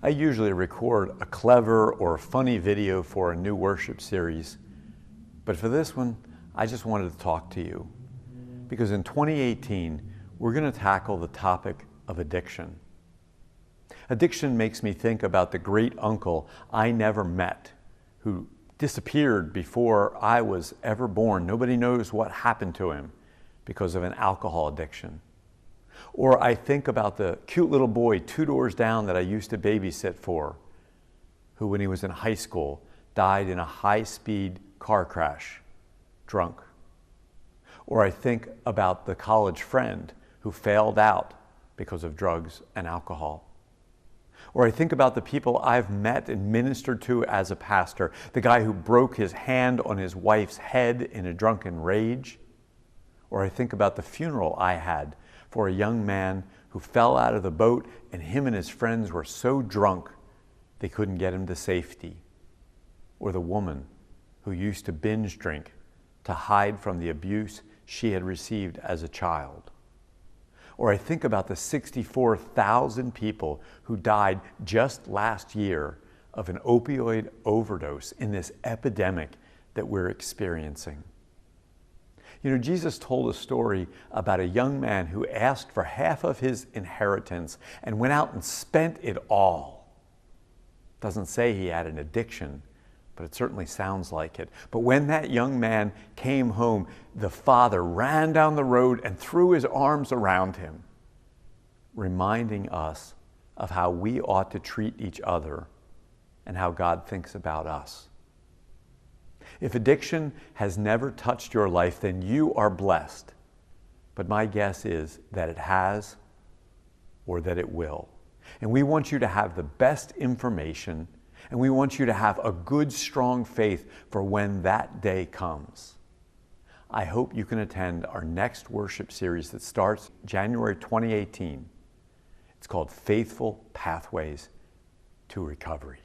I usually record a clever or funny video for a new worship series, but for this one, I just wanted to talk to you. Because in 2018, we're going to tackle the topic of addiction. Addiction makes me think about the great uncle I never met, who disappeared before I was ever born. Nobody knows what happened to him because of an alcohol addiction. Or I think about the cute little boy 2 doors down that I used to babysit for, who when he was in high school died in a high-speed car crash, drunk. Or I think about the college friend who failed out because of drugs and alcohol. Or I think about the people I've met and ministered to as a pastor, the guy who broke his hand on his wife's head in a drunken rage. Or I think about the funeral I had for a young man who fell out of the boat and him and his friends were so drunk they couldn't get him to safety. Or the woman who used to binge drink to hide from the abuse she had received as a child. Or I think about the 64,000 people who died just last year of an opioid overdose in this epidemic that we're experiencing. You know, Jesus told a story about a young man who asked for half of his inheritance and went out and spent it all. Doesn't say he had an addiction, but it certainly sounds like it. But when that young man came home, the father ran down the road and threw his arms around him, reminding us of how we ought to treat each other and how God thinks about us. If addiction has never touched your life, then you are blessed. But my guess is that it has or that it will. And we want you to have the best information, and we want you to have a good, strong faith for when that day comes. I hope you can attend our next worship series that starts January 2018. It's called Faithful Pathways to Recovery.